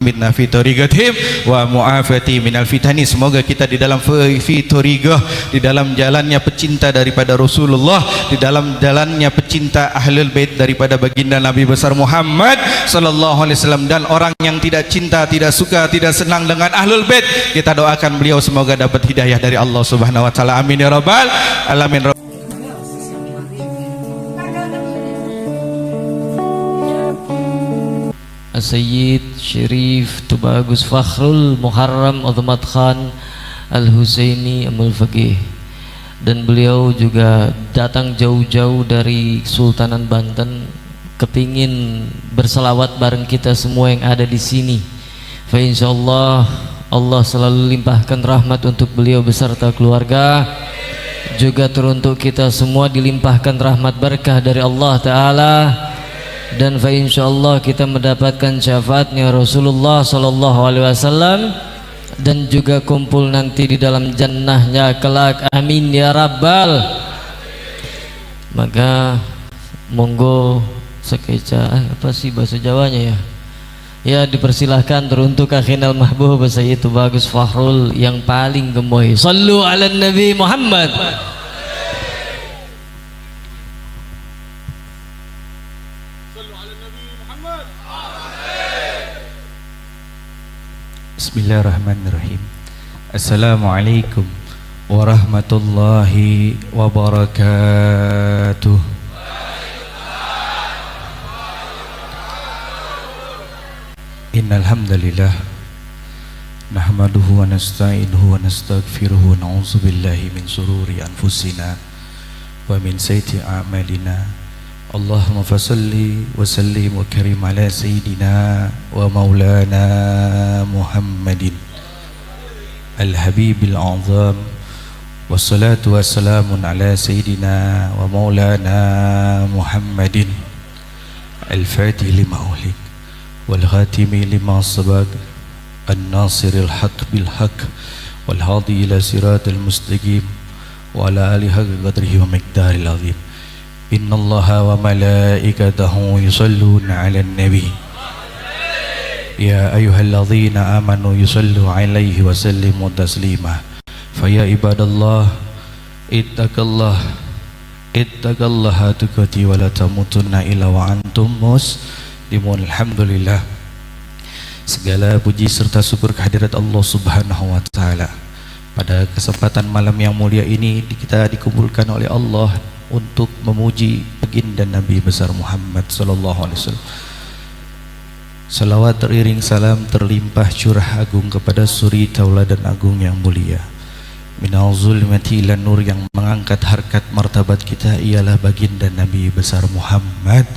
Mitna fi tariqatihim wa mu'afati minal fitani. Semoga kita di dalam fi tariqah, di dalam jalannya pecinta daripada Rasulullah, di dalam jalannya pecinta Ahlul Bait daripada baginda Nabi besar Muhammad sallallahu alaihi wasallam, dan orang yang tidak cinta, tidak suka, tidak senang dengan Ahlul Bait, kita doakan beliau semoga dapat hidayah dari Allah Subhanahu wa taala. Amin ya rabbal alamin. Sayyid Syarif Tubagus Fakhrul Muharram Azmat Khan Al-Husaini Amul Faqih, dan beliau juga datang jauh-jauh dari Sultanan Banten kepingin berselawat bareng kita semua yang ada di sini. Fa insyaallah Allah selalu limpahkan rahmat untuk beliau beserta keluarga, juga teruntuk kita semua dilimpahkan rahmat berkah dari Allah Ta'ala, dan fa insyaallah kita mendapatkan syafaatnya Rasulullah sallallahu alaihi wasallam, dan juga kumpul nanti di dalam jannahnya kelak. Amin ya rabbal. Maka monggo sekeca apa sih bahasa Jawanya ya? Ya, dipersilahkan teruntuk akhinal mahbub Sayyid Tubagus Fakhrul yang paling gemoy. Sallu ala Nabi Muhammad. Bismillahirrahmanirrahim. Assalamualaikum warahmatullahi wabarakatuh. Innal hamdalillah nahmaduhu wa nasta'inuhu wa nastaghfiruhu wa na'udzu billahi min shururi anfusina wa min sayyiati a'malina. Allahumma fasalli wa sallim wa karim ala sayyidina wa maulana Muhammadin al-habibil azam, wassalatu wassalamun ala sayyidina wa maulana Muhammadin al-fatih lima uhlik wal khatimi lima sabaq an-nasiril haq bil haq wal hadi ila siratal mustaqim wa ala alihi haqqa qadrihi wa miqdaril azim. Inna allaha wa malaikatahu yusalluna ala nabi ya ayyuhalladzina amanu yusallu alaihi wa sallimu taslima. Faya ibadallah ittaqallaha tuqati wa la tamutunna illa wa antum muslimun. Alhamdulillah, segala puji serta syukur kehadirat Allah Subhanahu wa taala. Pada kesempatan malam yang mulia ini kita dikumpulkan oleh Allah untuk memuji baginda Nabi besar Muhammad sallallahu alaihi wasallam. Salawat teriring salam terlimpah curah agung kepada suri tauladan agung yang mulia. Minal zulmati ilan nur, yang mengangkat harkat martabat kita ialah baginda Nabi besar Muhammad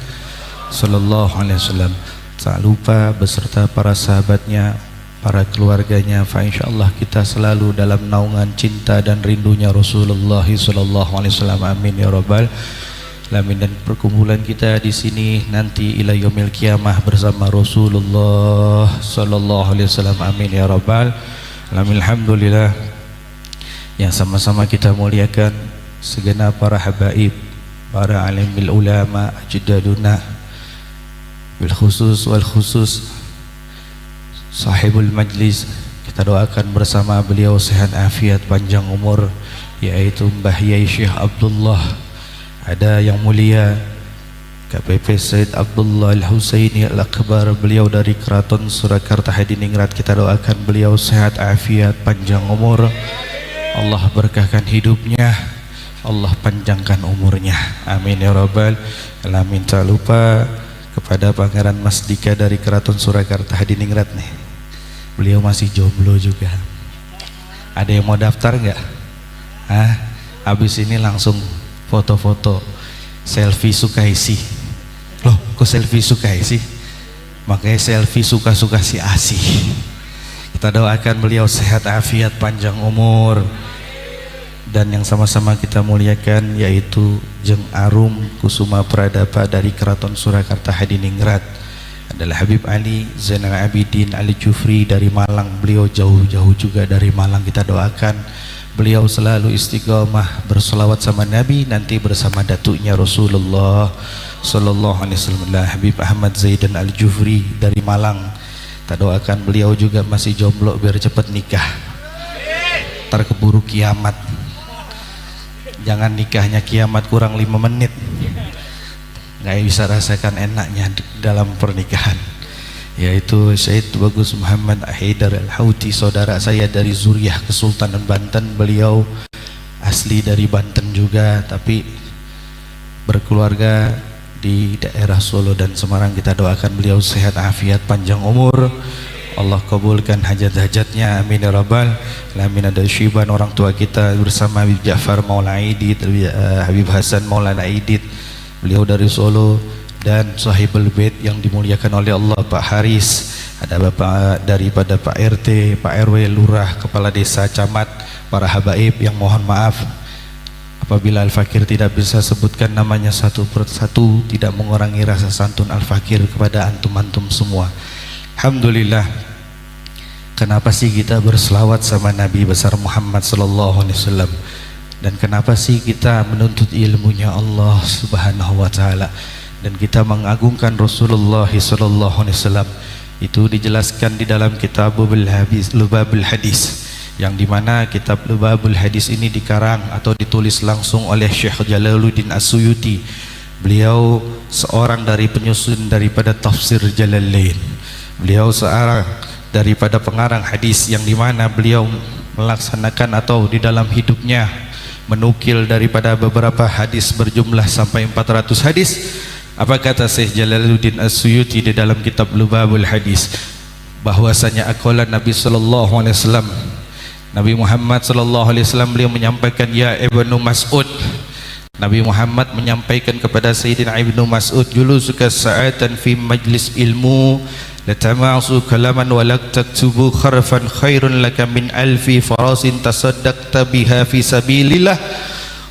sallallahu alaihi wasallam. Tak lupa beserta para sahabatnya, para keluarganya. Fa insyaallah kita selalu dalam naungan cinta dan rindunya Rasulullah sallallahu alaihi wasallam. Amin ya rabbal alamin. Dan perkumpulan kita di sini nanti ila yaumil qiyamah bersama Rasulullah sallallahu alaihi wasallam. Amin ya rabbal alamin. Alhamdulillah, yang sama-sama kita muliakan segenap para habaib, para alimil ulama ajdaduna, bil khusus wal khusus sahibul majlis. Kita doakan bersama beliau sehat afiat panjang umur, yaitu Mbah Yai Syekh Abdullah, ada yang mulia KPP Said Abdullah Al-Husaini Al-Akbar, beliau dari Keraton Surakarta Hadiningrat. Kita doakan beliau sehat afiat panjang umur, Allah berkahkan hidupnya, Allah panjangkan umurnya. Amin ya rabbal alamin. Tak lupa kepada Pangeran Mas Dika dari Keraton Surakarta Hadiningrat nih, beliau masih jomblo juga. Ada yang mau daftar nggak? Habis ini langsung foto-foto selfie Sukaisi. Loh, kok selfie Sukaisi? Makanya selfie suka-suka si Asih. Kita doakan beliau sehat afiat panjang umur. Dan yang sama-sama kita muliakan yaitu Jeng Arum Kusuma Pradapa dari Keraton Surakarta Hadiningrat adalah Habib Ali Zainal Abidin Ali Jufri dari Malang. Beliau jauh-jauh juga dari Malang. Kita doakan beliau selalu istiqomah bersolawat sama Nabi, nanti bersama datuknya Rasulullah sallallahu alaihi wasallam. Habib Ahmad Zaidan Al Jufri dari Malang. Kita doakan beliau juga masih jomblo biar cepat nikah. Ntar keburu kiamat. Jangan nikahnya kiamat kurang 5 menit. Nggak bisa rasakan enaknya dalam pernikahan. Yaitu Syed Tubagus Muhammad Haidar Al-Houthi, saudara saya dari Zuriyah Kesultanan Banten. Beliau asli dari Banten juga, tapi berkeluarga di daerah Solo dan Semarang. Kita doakan beliau sehat afiat panjang umur, Allah kabulkan hajat-hajatnya, amin ya rabbal alamin. Ada syiban orang tua kita bersama Habib Ja'far Maula Aidit, Habib Hasan Maula Aidit, beliau dari Solo, dan sahibul bait yang dimuliakan oleh Allah Pak Haris. Ada bapak daripada Pak RT, Pak RW, lurah, kepala desa, camat, para habaib yang mohon maaf apabila Al-Fakir tidak bisa sebutkan namanya satu persatu, tidak mengurangi rasa santun Al-Fakir kepada antum-antum semua. Alhamdulillah. Kenapa sih kita berselawat sama Nabi besar Muhammad sallallahu alaihi wasallam? Dan kenapa sih kita menuntut ilmunya Allah Subhanahu wa taala? Dan kita mengagungkan Rasulullah sallallahu alaihi wasallam? Itu dijelaskan di dalam kitab Lubabul Hadis, yang dimana kitab Lubabul Hadis ini dikarang atau ditulis langsung oleh Syekh Jalaluddin As-Suyuti. Beliau seorang dari penyusun daripada tafsir Jalalain. Beliau seorang daripada pengarang hadis, yang dimana beliau melaksanakan atau di dalam hidupnya menukil daripada beberapa hadis berjumlah sampai 400 hadis. Apa kata Syekh Jalaluddin As-Suyuti di dalam kitab Lubabul Hadis? Bahwasanya aqwalan Nabi sallallahu alaihi wasallam, Nabi Muhammad sallallahu alaihi wasallam, beliau menyampaikan, ya Ibnu Mas'ud, Nabi Muhammad menyampaikan kepada Sayyidina Ibnu Mas'ud, julusuka sa'atan fi majlis ilmu la tama'su kalaman wa la taktubu kharfan khairun laka min alfi farasin tasaddaqta biha fi sabilillah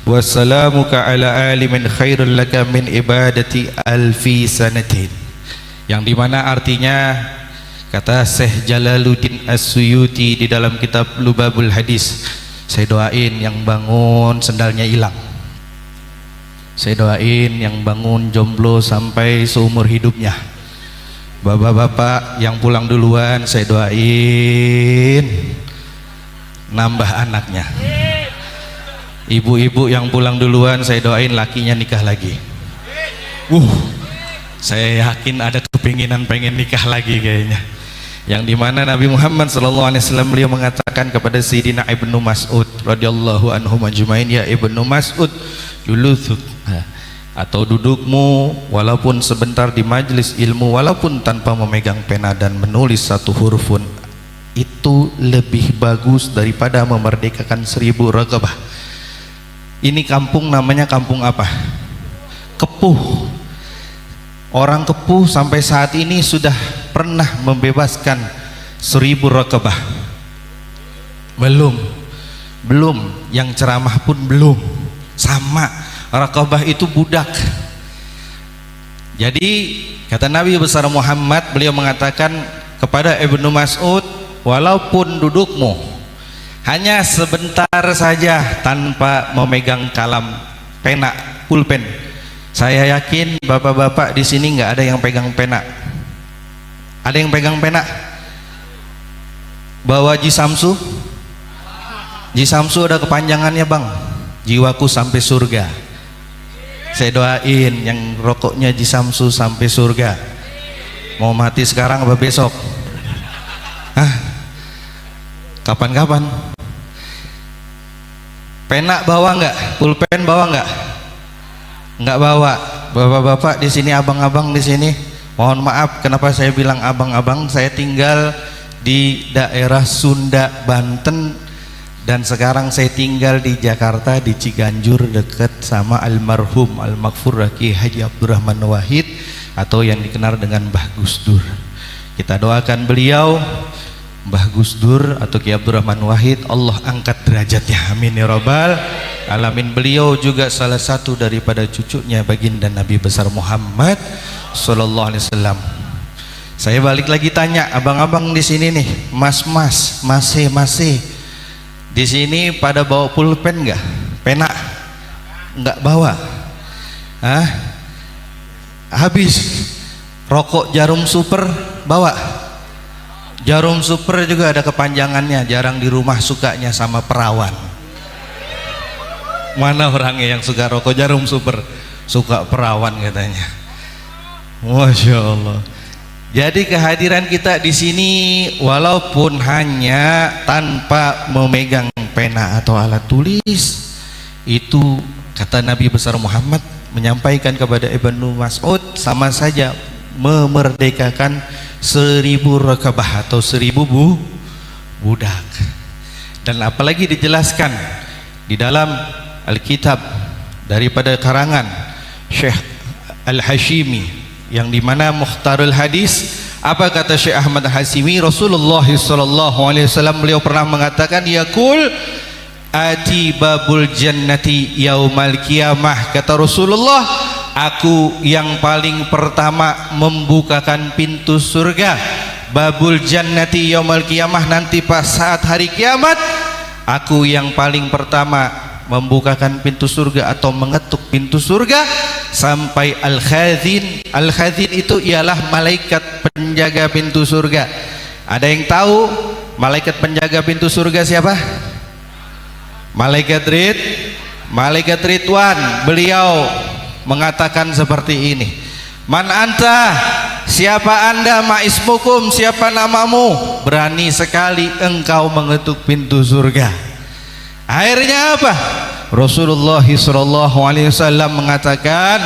wa salamuka ala alimin khairun laka min ibadati alfi sanatin. Yang dimana artinya, kata Syekh Jalaluddin As-Suyuti di dalam kitab Lubabul Hadis, saya doain yang bangun sendalnya hilang, saya doain yang bangun jomblo sampai seumur hidupnya, bapak-bapak yang pulang duluan saya doain nambah anaknya, ibu-ibu yang pulang duluan saya doain lakinya nikah lagi. Saya yakin ada kepinginan pengen nikah lagi kayaknya. Yang dimana Nabi Muhammad SAW beliau mengatakan kepada Sayyidina Ibnu Mas'ud radhiyallahu anhu majma'in, ya Ibnu Mas'ud, juluthuk atau dudukmu walaupun sebentar di majlis ilmu, walaupun tanpa memegang pena dan menulis satu huruf pun, itu lebih bagus daripada memerdekakan 1000 raqabah. Ini kampung namanya kampung apa? Kepuh. Orang Kepuh sampai saat ini sudah pernah membebaskan 1000 raqabah? Belum. Yang ceramah pun belum. Sama, raqabah itu budak. Jadi kata Nabi besar Muhammad, beliau mengatakan kepada Ibnu Mas'ud, walaupun dudukmu hanya sebentar saja tanpa memegang kalam, pena, pulpen. Saya yakin bapak-bapak di sini nggak ada yang pegang pena. Ada yang pegang pena? Bawa Ji Samsu? Ji Samsu ada kepanjangannya bang, jiwaku sampai surga. Saya doain yang rokoknya Ji Samsu sampai surga. Mau mati sekarang apa besok? Kapan-kapan? Pena bawa nggak? Pulpen bawa nggak? Nggak bawa. Bapak-bapak di sini, abang-abang di sini, mohon maaf kenapa saya bilang abang-abang, saya tinggal di daerah Sunda, Banten, dan sekarang saya tinggal di Jakarta, di Ciganjur, dekat sama almarhum Al-Maghfur Ki Haji Abdurrahman Wahid atau yang dikenal dengan Mbah Gus Dur. Kita doakan beliau, Mbah Gus Dur atau Ki Abdurrahman Wahid, Allah angkat derajatnya, amin ya rabbal alamin. Beliau juga salah satu daripada cucunya baginda Nabi besar Muhammad sallallahu alaihi wasallam. Saya balik lagi tanya, abang-abang di sini nih, mas-mas, masih di sini pada bawa pulpen nggak? Pena nggak bawa? Habis rokok Jarum Super bawa? Jarum super juga ada kepanjangannya, jarang di rumah sukanya sama perawan. Mana orangnya yang suka rokok jarum super? Suka perawan katanya. Masya Allah. Jadi kehadiran kita di sini walaupun hanya tanpa memegang pena atau alat tulis, itu kata Nabi besar Muhammad menyampaikan kepada Ibnu Mas'ud sama saja memerdekakan 1000 rakabah atau 1000 budak. Dan apalagi dijelaskan di dalam Alkitab daripada karangan Syekh Al-Hashimi, yang dimana Mukhtarul Hadis, apa kata Syekh Ahmad Al-Hashimi? Rasulullah SAW beliau pernah mengatakan, yaqul ati babul jannati yaumal qiyamah, kata Rasulullah, aku yang paling pertama membukakan pintu surga, babul jannati yaumal qiyamah, nanti pas saat hari kiamat aku yang paling pertama membukakan pintu surga atau mengetuk pintu surga sampai al-khazin. Al-khazin itu ialah malaikat penjaga pintu surga. Ada yang tahu malaikat penjaga pintu surga siapa? Malaikat Ridwan. Beliau mengatakan seperti ini, man anta, siapa anda, ma ismukum, siapa namamu, berani sekali engkau mengetuk pintu surga. Akhirnya apa? Rasulullah SAW mengatakan,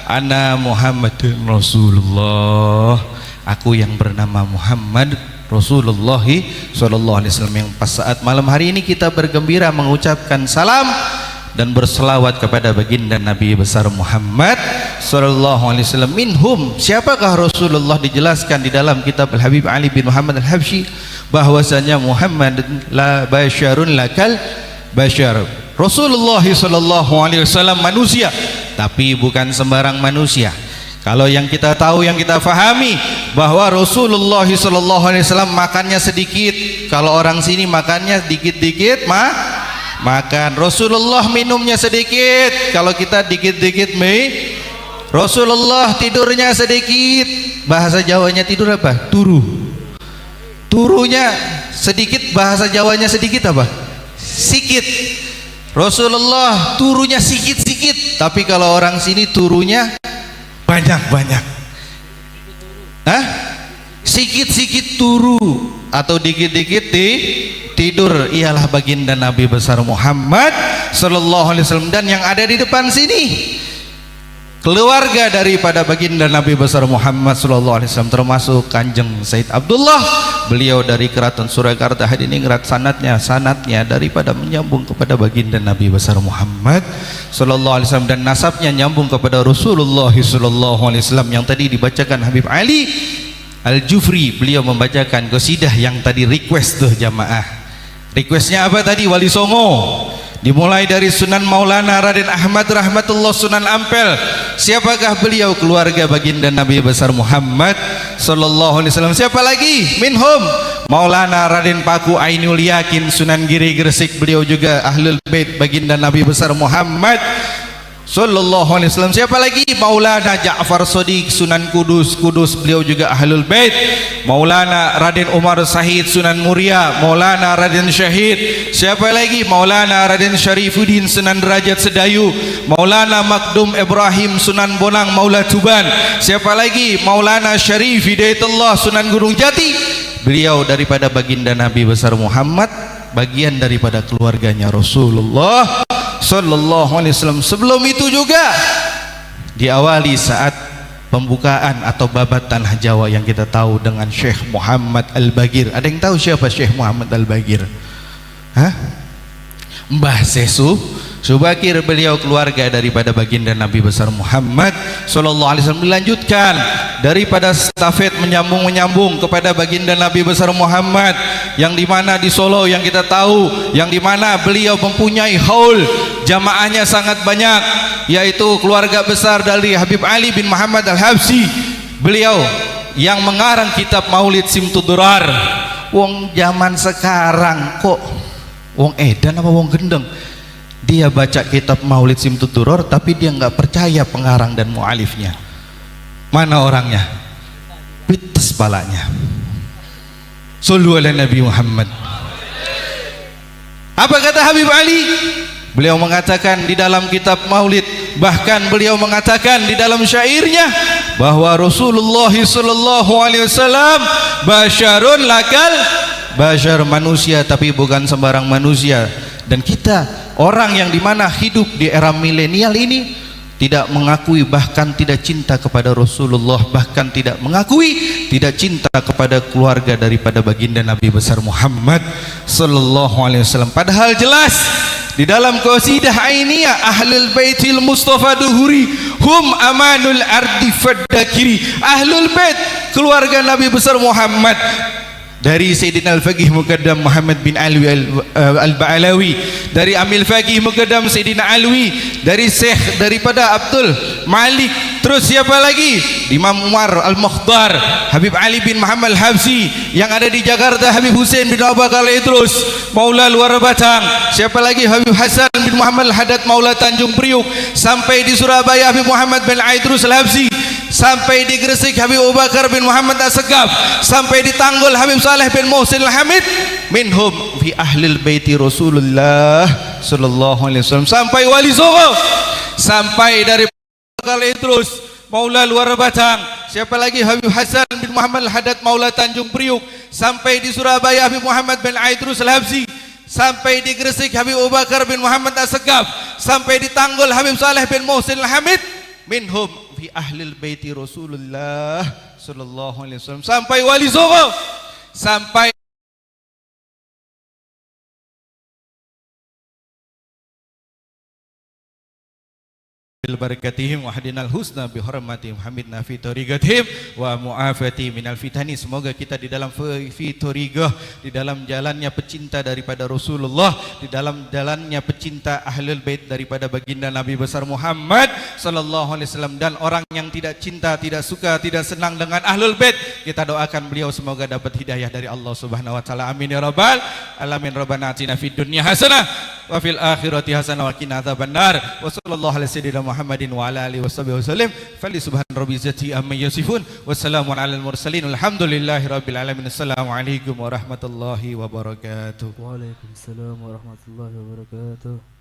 ana Muhammadun Rasulullah, aku yang bernama Muhammad Rasulullah SAW, yang pas saat malam hari ini kita bergembira mengucapkan salam dan berselawat kepada baginda Nabi besar Muhammad SAW. Minhum, siapakah Rasulullah? Dijelaskan di dalam kitab Al-Habib Ali bin Muhammad Al-Habsyi bahwasanya Muhammad la basyarun lakal bashar. Rasulullah SAW manusia, tapi bukan sembarang manusia. Kalau yang kita tahu, yang kita fahami bahwa Rasulullah SAW makannya sedikit. Kalau orang sini makannya dikit-dikit makan. Rasulullah minumnya sedikit. Kalau kita dikit-dikit Rasulullah tidurnya sedikit. Bahasa Jawanya tidur apa? Turunya sedikit. Bahasa Jawanya sedikit apa? Sikit. Rasulullah turunya sikit-sikit, tapi kalau orang sini turunya banyak-banyak. Sikit-sikit turu atau dikit-dikit tidur ialah baginda Nabi besar Muhammad SAW. Dan yang ada di depan sini keluarga daripada baginda Nabi besar Muhammad SAW, termasuk Kanjeng Said Abdullah, beliau dari Keraton Surakarta. Hadiningrat sanatnya daripada menyambung kepada baginda Nabi besar Muhammad SAW, dan nasabnya nyambung kepada Rasulullah SAW. Yang tadi dibacakan Habib Ali Al-Jufri, beliau membacakan qasidah yang tadi request tuh jamaah. Requestnya apa tadi? Wali Songo. Dimulai dari Sunan Maulana Raden Ahmad Rahmatullah Sunan Ampel. Siapakah beliau? Keluarga baginda Nabi besar Muhammad SAW. Siapa lagi? Minhum Maulana Raden Paku Ainul Yakin Sunan Giri Gresik, beliau juga ahlul bait baginda Nabi besar Muhammad SAW. Siapa lagi? Maulana Ja'far Shadiq Sunan Kudus, beliau juga ahlul bait. Maulana Raden Umar Sahid Sunan Muria, Maulana Raden Syahid. Siapa lagi? Maulana Raden Syarifuddin Sunan Derajat Sedayu, Maulana Makdum Ibrahim Sunan Bonang Maula Tuban. Siapa lagi? Maulana Syarif Hidayatullah Sunan Gunung Jati. Beliau daripada baginda Nabi besar Muhammad, bagian daripada keluarganya Rasulullah SAW. Sebelum itu juga diawali saat pembukaan atau babat tanah Jawa yang kita tahu dengan Syekh Muhammad Al-Bagir. Ada yang tahu siapa Syekh Muhammad Al-Bagir? Mbah Sesu Subakir, beliau keluarga daripada baginda Nabi besar Muhammad SAW. Dilanjutkan daripada stafet menyambung kepada baginda Nabi besar Muhammad, yang dimana di Solo yang kita tahu, yang dimana beliau mempunyai haul, jamaahnya sangat banyak, yaitu keluarga besar dari Habib Ali bin Muhammad Al-Habsyi. Beliau yang mengarang kitab Maulid Simtudurar. Wong zaman sekarang kok wong edan apa wong gendeng, dia baca kitab Maulid Simtudurar tapi dia nggak percaya pengarang dan mualifnya. Mana orangnya? Pites palanya. Sallu ala Nabi Muhammad. Apa kata Habib Ali? Beliau mengatakan di dalam kitab Maulid, bahkan beliau mengatakan di dalam syairnya bahwa Rasulullah sallallahu alaihi wasallam basyarun lakal basyar, manusia tapi bukan sembarang manusia. Dan kita orang yang dimana hidup di era milenial ini tidak mengakui, bahkan tidak cinta kepada Rasulullah, bahkan tidak mengakui, tidak cinta kepada keluarga daripada baginda Nabi besar Muhammad sallallahu alaihi wasallam. Padahal jelas di dalam qasidah ainiyah Ahlul Baitil Mustafa Duhuri hum amanul ardi fadakiri, Ahlul Bait keluarga Nabi besar Muhammad, dari Sayyidina Al-Faqih Muqaddam Muhammad bin Alwi Al-Ba'alawi, dari Amil Faqih Muqaddam Sayyidina Alwi, dari Syekh daripada Abdul Malik, terus siapa lagi? Imam Umar Al-Mukhtar, Habib Ali bin Muhammad Al-Habsi, yang ada di Jakarta Habib Hussein bin Abu Bakar Idrus Maula Luar Batang, siapa lagi? Habib Hasan bin Muhammad Al-Haddad Maula Tanjung Priuk, sampai di Surabaya Habib Muhammad bin Idrus Al-Habsi, sampai di Gresik Habib Abu Bakar bin Muhammad As-Segaf, sampai di Tanggul Habib Saleh bin Muhsin Al-Hamid, minhum fi ahlil baiti Rasulullah sallallahu alaihi wasallam, sampai Wali Songo, sampai dari kali terus Maula Luar Batang, siapa lagi? Habib Hasan bin Muhammad Al-Haddad Maula Tanjung Priuk, sampai di Surabaya Habib Muhammad bin Idrus Al-Habsi, sampai di Gresik Habib Abu Bakar bin Muhammad As-Segaf, sampai di Tanggul Habib Saleh bin Muhsin Al-Hamid, minhum fi ahlil baiti Rasulullah sallallahu alaihi wasallam, sampai Wali Songo, sampai bil barakatihim wa hadinal husna bi hurmatihim hamidna fi tariqatihim wa muafati minal fitani. Semoga kita di dalam fi tariqah, di dalam jalannya pecinta daripada Rasulullah, di dalam jalannya pecinta Ahlul Bait daripada baginda Nabi besar Muhammad sallallahu alaihi wasallam, dan orang yang tidak cinta, tidak suka, tidak senang dengan Ahlul Bait, kita doakan beliau semoga dapat hidayah dari Allah Subhanahu wa taala. Amin ya rabbal alamin. Rabbana atina fid dunya hasanah wa fil akhirati hasanah wa qina adzabannar. Wa sallallahu ala sayyidina Muhammadin wa ala alihi washabihi wasallam. Fali subhan rabbil izzati amma yasifun. Wassalamu alal mursalin. Alhamdulillahi rabbil alamin. Assalamualaikum warahmatullahi wabarakatuh. Waalaikumsalam warahmatullahi wabarakatuh.